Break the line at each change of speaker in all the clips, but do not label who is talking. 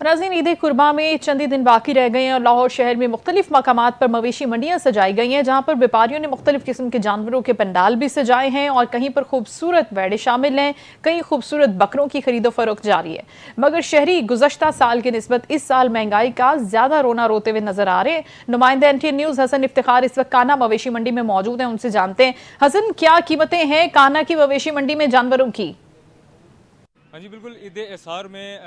नाज़रीन, ईद कुर्बा में चंद ही दिन बाकी रह गए हैं और लाहौर शहर में मुख्तलिफ मकामात पर मवेशी मंडियां सजाई गई हैं, जहां पर व्यापारियों ने मुख्तलिफ किस्म के जानवरों के पंडाल भी सजाए हैं और कहीं पर खूबसूरत वेड़े शामिल हैं, कहीं खूबसूरत बकरों की खरीदो फरोख्त जारी है। मगर शहरी गुज़श्ता साल की निस्बत इस साल महंगाई का ज्यादा रोना रोते हुए नजर आ रहे हैं। नुमाइंदा NTN न्यूज़ हसन इफ्तिखार इस वक्त काना मवेशी मंडी में मौजूद हैं, उनसे जानते हैं। हसन, क्या कीमतें हैं काना की मवेशी मंडी में जानवरों की?
हाँ जी बिल्कुल, ईद एसार में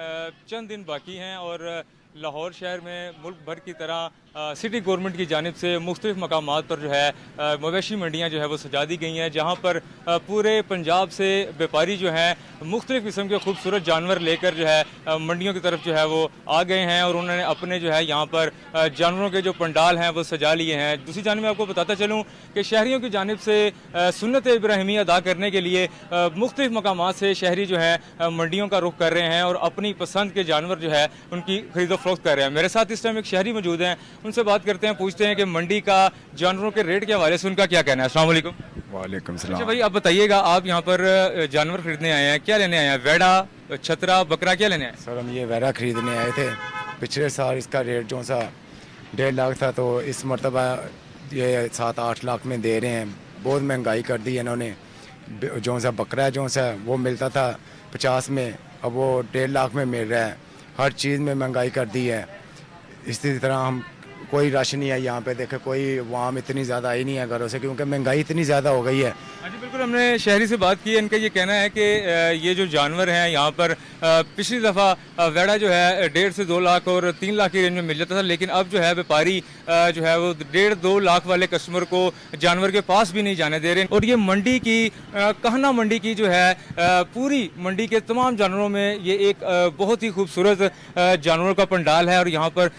चंद दिन बाकी हैं और लाहौर शहर में मुल्क भर की तरह सिटी गवर्नमेंट की जानिब से मुख्तलिफ मकामात पर जो है मवेशी मंडियाँ जो है वो सजा दी गई हैं, जहाँ पर पूरे पंजाब से व्यापारी जो हैं मुख्तलिफ किस्म के खूबसूरत जानवर लेकर जो है मंडियों की तरफ जो है वो आ गए हैं और उन्होंने अपने जो है यहाँ पर जानवरों के जो पंडाल हैं वो सजा लिए हैं। दूसरी जानिब मैं आपको बताता चलूँ कि शहरियों की जानिब से सुन्नत इब्राहिमी अदा करने के लिए मुख्तलिफ मकामात से शहरी जो है मंडियों का रुख कर रहे हैं और अपनी पसंद के जानवर जो है उनकी खरीदो फरोख्त कर रहे हैं। मेरे साथ इस टाइम एक शहरी मौजूद हैं, उनसे बात करते हैं, पूछते हैं कि मंडी का जानवरों के रेट के हवाले से उनका क्या कहना है। अस्सलाम वालेकुम।
वालेकुम सलाम।
अच्छा भाई, आप बताइएगा, आप यहाँ पर जानवर खरीदने आए हैं, क्या लेने आए हैं? वेड़ा, छतरा, बकरा, क्या लेने आए?
सर हम ये वेड़ा खरीदने आए थे। पिछले साल इसका रेट जो सा 1.5 लाख था, तो इस मरतबा ये 7-8 लाख में दे रहे हैं। बहुत महंगाई कर दी है इन्होंने। जो सा बकरा जो सा वो मिलता था 50 में, अब वो 1.5 लाख में मिल रहा है। हर चीज़ में महंगाई कर दी है। इसी तरह हम कोई रश नहीं है यहाँ पे, देखे कोई वाम इतनी ज़्यादा आई नहीं है घरों से, क्योंकि महंगाई इतनी ज़्यादा हो गई है।
हाँ जी बिल्कुल, हमने शहरी से बात की है, इनका ये कहना है कि ये जो जानवर हैं यहाँ पर पिछली दफ़ा वेड़ा जो है 1.5 से 2 लाख और 3 लाख की रेंज में मिल जाता था, लेकिन अब जो है व्यापारी जो है वो 1.5-2 लाख वाले कस्टमर को जानवर के पास भी नहीं जाने दे रहे। और ये मंडी की कहना मंडी की जो है पूरी मंडी के तमाम जानवरों में ये एक बहुत ही खूबसूरत जानवरों का पंडाल है और यहाँ पर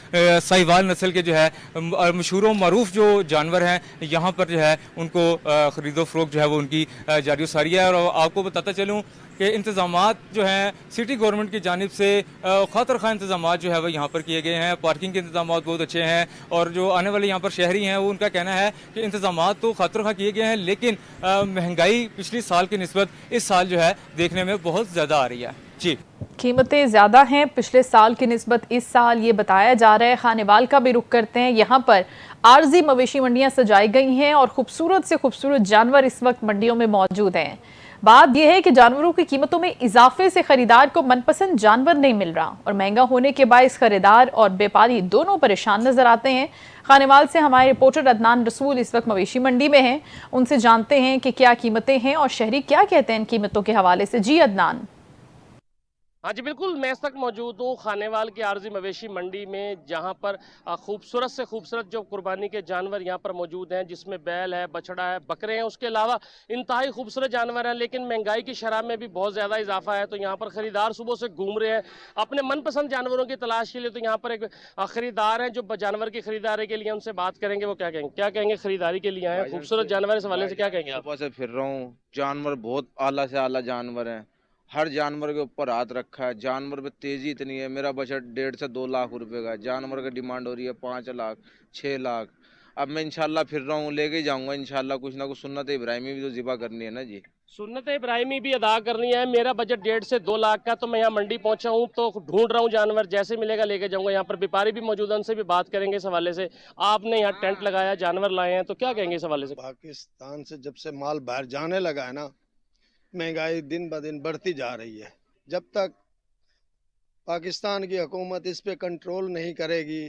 साहिवाल नस्ल के जो है मशहूर व मरूफ जो जानवर हैं यहाँ पर जो है उनको खरीदो फरोख्त जो है वो उनकी जारी सारी है। और आपको बताता चलूँ कि इंतज़ामात जो हैं सिटी गवर्नमेंट की जानिब से खातर खा इंतज़ामात जो है वो यहाँ पर किए गए हैं। पार्किंग के इंतज़ामात बहुत अच्छे हैं और जो आने वाले यहाँ पर शहरी हैं वो उनका कहना है कि इंतज़ामात तो खातर खा किए गए हैं, लेकिन महंगाई पिछले साल की निस्बत इस साल जो है देखने में बहुत ज़्यादा आ रही है। जी,
कीमतें ज़्यादा हैं पिछले साल की निस्बत इस साल, ये बताया जा रहा है। खानेवाल का भी रुख करते हैं। यहाँ पर आर्जी मवेशी मंडियाँ सजाई गई हैं और खूबसूरत से खूबसूरत जानवर इस वक्त मंडियों में मौजूद हैं। बात यह है कि जानवरों की कीमतों में इजाफे से खरीदार को मनपसंद जानवर नहीं मिल रहा और महंगा होने के बायस खरीदार और व्यापारी दोनों परेशान नजर आते हैं। खानेवाल से हमारे रिपोर्टर अदनान रसूल इस वक्त मवेशी मंडी में हैं, उनसे जानते हैं कि क्या कीमतें हैं और शहरी क्या कहते हैं इन कीमतों के हवाले से। जी अदनान।
हाँ जी बिल्कुल, मैं इस वक्त मौजूद हूँ खानेवाल की आर्जी मवेशी मंडी में, जहाँ पर खूबसूरत से खूबसूरत जो कुर्बानी के जानवर यहाँ पर मौजूद हैं, जिसमें बैल है, बछड़ा है, बकरे हैं, उसके अलावा इंतहाई खूबसूरत जानवर हैं। लेकिन महंगाई की शरह में भी बहुत ज़्यादा इजाफा है, तो यहाँ पर ख़रीदार सुबह से घूम रहे हैं अपने मनपसंद जानवरों की तलाश के लिए। तो यहाँ पर एक ख़रीदार हैं जो जानवर की खरीदारी के लिए, उनसे बात करेंगे, वो क्या कहेंगे खरीदारी के लिए आए खूबसूरत जानवर, इस हवाले से क्या कहेंगे आप?
सुबह से फिर रहा हूँ, जानवर बहुत आला से आला जानवर हैं, हर जानवर के ऊपर हाथ रखा है। जानवर पे तेजी इतनी है, मेरा बजट 1.5 से 2 लाख रुपए का है। जानवर की डिमांड हो रही है 5 लाख 6 लाख। अब मैं इंशाल्लाह फिर रहा हूँ, लेके जाऊंगा इंशाल्लाह। कुछ ना कुछ सुन्नत इब्राहिमी भी तो ज़िबा करनी है ना जी,
सुन्नत इब्राहिमी भी अदा करनी है। मेरा बजट 1.5 से 2 लाख का, तो मैं यहाँ मंडी पहुंचा हूँ तो ढूंढ रहा हूँ जानवर, जैसे मिलेगा लेके जाऊंगा। यहाँ पर व्यापारी भी मौजूद है, उनसे भी बात करेंगे इस हवाले से। आपने यहाँ टेंट लगाया, जानवर लाए हैं, तो क्या कहेंगे इस हवाले से?
पाकिस्तान से जब से माल बाहर जाने लगा है ना, महंगाई दिन ब दिन बढ़ती जा रही है। जब तक पाकिस्तान की हुकूमत इस पे कंट्रोल नहीं करेगी,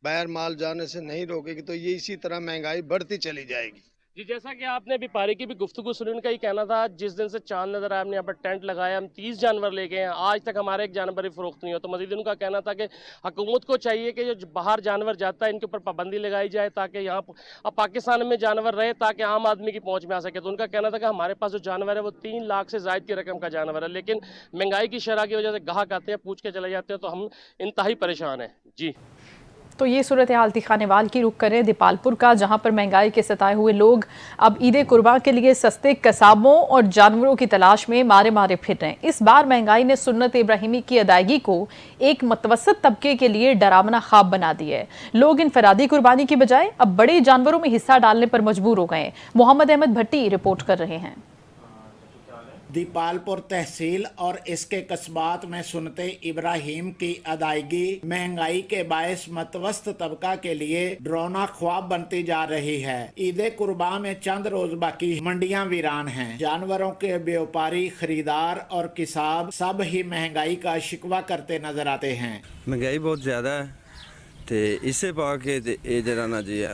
बाहर माल जाने से नहीं रोकेगी, तो ये इसी तरह महंगाई बढ़ती चली जाएगी।
जी, जैसा कि आपने व्यापारी की भी गुफ्तगू सुनी, उनका ही कहना था जिस दिन से चांद नजर आया हमने यहाँ पर टेंट लगाया, हम 30 जानवर ले गए हैं, आज तक हमारा एक जानवर ही फरोख्त नहीं हो। तो मजीद उनका कहना था कि हुकूमत को चाहिए कि जो बाहर जानवर जाता है इनके ऊपर पाबंदी लगाई जाए, ताकि यहाँ अब पाकिस्तान में जानवर रहे, ताकि आम आदमी की पहुँच में आ सके। तो उनका कहना था कि हमारे पास जो जानवर है वो 3 लाख से ज़ायद की रकम का जानवर है, लेकिन महंगाई की शरह की वजह से गाहक आते हैं, पूछ के चले जाते हैं, तो हम इंतहाई परेशान हैं। जी,
तो ये सूरत हाल थी खानेवाल की। रुख करें दीपालपुर का, जहां पर महंगाई के सताए हुए लोग अब ईद कुर्बान के लिए सस्ते कसाबों और जानवरों की तलाश में मारे मारे फिर रहे हैं। इस बार महंगाई ने सुन्नत इब्राहिमी की अदायगी को एक मुतवसत तबके के लिए डरावना ख्वाब बना दिया है। लोग इनफरादी कुर्बानी की बजाय अब बड़े जानवरों में हिस्सा डालने पर मजबूर हो गए हैं। मोहम्मद अहमद भट्टी रिपोर्ट कर रहे हैं।
दीपालपुर तहसील और इसके कस्बात में सुनते इब्राहिम की अदायगी महंगाई के बायस मतवस्त तबका के लिए डरावना ख्वाब बनती जा रही है। ईद कुर्बान में चंद रोज बाकी मंडियां वीरान हैं। जानवरों के व्यापारी, खरीदार और किसाब सब ही महंगाई का शिकवा करते नजर आते हैं।
महंगाई बहुत ज़्यादा है तो इसे पा के ये जरा ना जी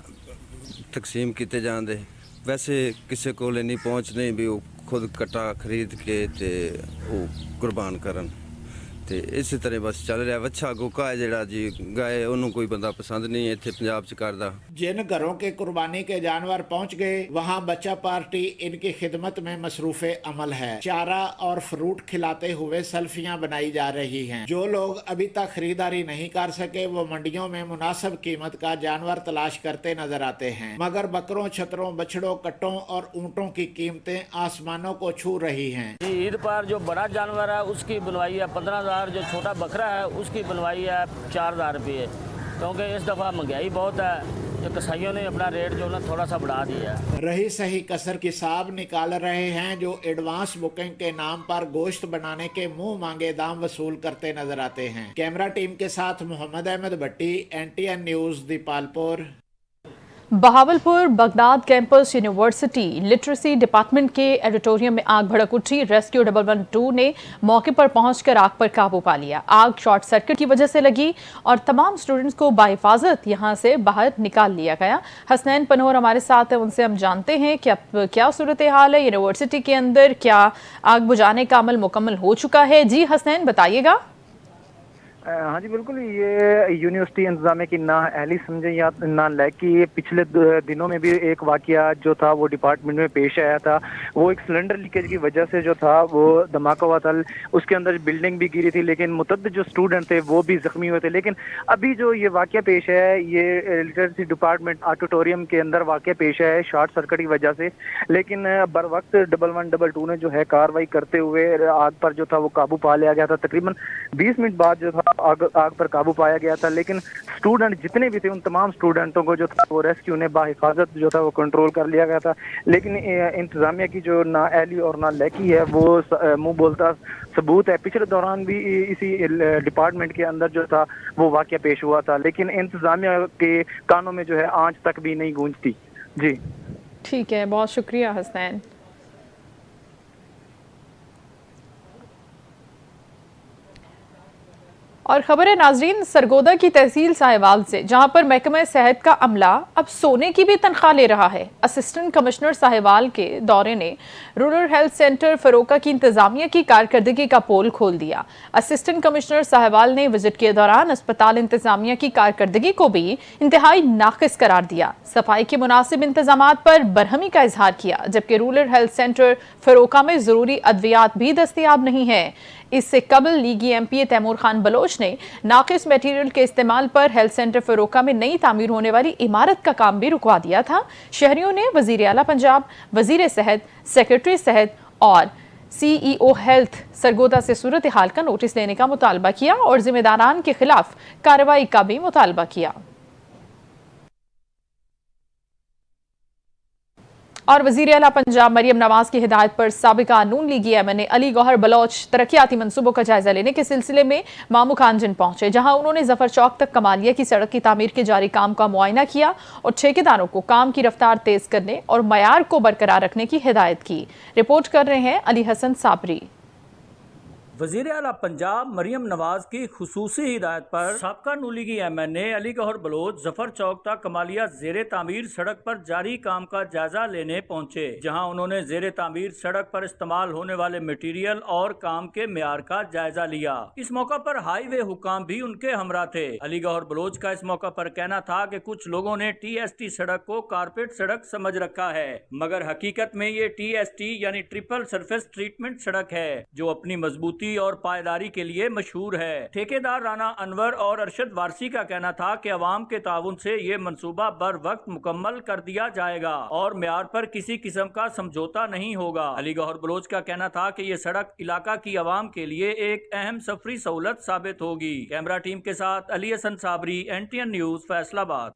तकसीम किए जाते। वैसे किसी को नहीं पहुँच नहीं भी वो खुद कट्टा खरीद के ते वो कुर्बान करन ते इस तरह बस चल रहा। वच्छा गोका है जड़ा जी गाय उन्होंने कोई बंदा पसंद नहीं है इतने पंजाब च करदा।
जिन घरों के कुर्बानी के जानवर पहुंच गए वहां बच्चा पार्टी इनकी खिदमत में मसरूफे अमल है। चारा और फ्रूट खिलाते हुए सेल्फियां बनाई जा रही हैं। जो लोग अभी तक खरीदारी नहीं कर सके वो मंडियों में मुनासिब कीमत का जानवर तलाश करते नजर आते हैं, मगर बकरों, छतरों, बछड़ों, कट्टों और ऊँटों की कीमतें आसमानों को छू रही हैं।
ईद पर जो बड़ा जानवर है उसकी बनवाई है 15,000, जो छोटा बकरा है उसकी बनवाई है 4,000 रुपये, क्योंकि इस दफ़ा महंगाई बहुत है। जो कसाईयों ने अपना रेट जो ना थोड़ा सा बढ़ा दिया है।
रही सही कसर किसाब निकाल रहे हैं जो एडवांस बुकिंग के नाम पर गोश्त बनाने के मुंह मांगे दाम वसूल करते नजर आते हैं। कैमरा टीम के साथ Mohammad Ahmed Bhatti, NTN news, Dipalpur.
Bahawalpur Baghdad campus university literacy department के एडिटोरियम में आग भड़क उठी। रेस्क्यू 112 ने मौके पर पहुंचकर आग पर काबू पा लिया। आग शॉर्ट सर्किट की वजह से लगी और तमाम स्टूडेंट्स को बाहिफाजत यहां से बाहर निकाल लिया गया। हसनैन पनोर हमारे साथ है, उनसे हम जानते हैं कि अब क्या सूरत हाल है यूनिवर्सिटी के अंदर, क्या आग बुझाने का अमल मुकम्मल हो चुका है? जी हसनैन, बताइएगा।
हाँ जी बिल्कुल, ये यूनिवर्सिटी इंतजामिया की ना अहली समझे या ना लैकी। पिछले दिनों में भी एक वाकया जो था वो डिपार्टमेंट में पेश आया था। वो एक सिलेंडर लीकेज की वजह से जो था वो धमाका हुआ था। उसके अंदर बिल्डिंग भी गिरी थी, लेकिन मुतअद्दिद जो स्टूडेंट थे वो भी जख्मी हुए थे। लेकिन अभी जो ये वाकया पेश है, ये लिटरेसी डिपार्टमेंट ऑडिटोरियम के अंदर वाकया पेश है शॉर्ट सर्किट की वजह से। लेकिन बर वक्त 112 ने जो है कार्रवाई करते हुए आग पर जो था वो काबू पा लिया गया था। तकरीबन 20 मिनट बाद जो था आग पर काबू पाया गया था। लेकिन स्टूडेंट जितने भी थे उन तमाम स्टूडेंटों को जो था वो रेस्क्यू ने बाहिफाजत जो था वो कंट्रोल कर लिया गया था। लेकिन इंतजामिया की जो ना अहली और ना लैकी है वो मुंह बोलता सबूत है। पिछले दौरान भी इसी डिपार्टमेंट के अंदर जो था वो वाकया पेश हुआ था, लेकिन इंतजामिया के कानों में जो है आंच तक भी नहीं गूंजती। जी
ठीक है, बहुत शुक्रिया हसनैन। और खबर है नाजरीन सरगोदा की तहसील साहिवाल से, जहां पर महकमा सेहत का अमला अब सोने की भी तनख्वाह ले रहा है। असिस्टेंट कमिश्नर साहिवाल के दौरे ने रूरल हेल्थ सेंटर फरोका की इंतजामिया की कारकर्दगी का पोल खोल दिया। असिस्टेंट कमिश्नर साहिवाल ने विजिट के दौरान अस्पताल इंतजामिया की कारकर्दगी को भी इंतहाई नाकिस करार दिया। सफाई के मुनासिब इंतजामात पर बरहमी का इजहार किया, जबकि रूरल हेल्थ सेंटर फरोका में जरूरी अद्वियात भी दस्तियाब नहीं है। इससे कबल लीगी MP तैमूर खान बलोच ने नाकिस मटेरियल के इस्तेमाल पर हेल्थ सेंटर फरोका में नई तामीर होने वाली इमारत का काम भी रुकवा दिया था। शहरियों ने वजीर आला पंजाब, वजीर सेहत, सेक्रेटरी सेहत और CEO हेल्थ सरगोदा से सूरत हाल का नोटिस लेने का मुतालबा किया और जिम्मेदारान के खिलाफ कार्रवाई का भी मुतालबा किया। और वजीर आला पंजाब मरियम नवाज की हिदायत पर साबिका नून लीगी MNA अली गौहर बलोच तरक्याती मंसूबों का जायजा लेने के सिलसिले में मामू खानजन पहुंचे, जहां उन्होंने जफर चौक तक कमालिया की सड़क की तामीर के जारी काम का मुआयना किया और ठेकेदारों को काम की रफ्तार तेज करने और मयार को बरकरार रखने की हिदायत की। रिपोर्ट कर रहे हैं अली हसन साबरी।
वजीर आला पंजाब मरियम नवाज की खुसूसी हिदायत पर साबका नूलीगी MNA अली गौहर बलोच जफर चौक तक कमालिया जेरे तामीर सड़क पर जारी काम का जायजा लेने पहुंचे, जहां उन्होंने जेरे तामीर सड़क पर इस्तेमाल होने वाले मटीरियल और काम के मेयार का जायजा लिया। इस मौका पर हाईवे हुकाम भी उनके हमरा थे। अली गौहर बलोच का इस मौका पर कहना था कि कुछ लोगों ने TST सड़क को कारपेट सड़क समझ रखा है, मगर हकीकत में ये TST यानी ट्रिपल सरफेस ट्रीटमेंट सड़क है, जो अपनी मजबूती और पायदारी के लिए मशहूर है। ठेकेदार राना अनवर और अरशद वारसी का कहना था कि अवाम के ताउन से ये मंसूबा बर वक्त मुकम्मल कर दिया जाएगा और मेयार पर किसी किस्म का समझौता नहीं होगा। अली गौहर बलोच का कहना था कि ये सड़क इलाका की अवाम के लिए एक अहम सफरी सहूलत साबित होगी। कैमरा टीम के साथ अली हसन साबरी, NTN न्यूज़, फैसलाबाद।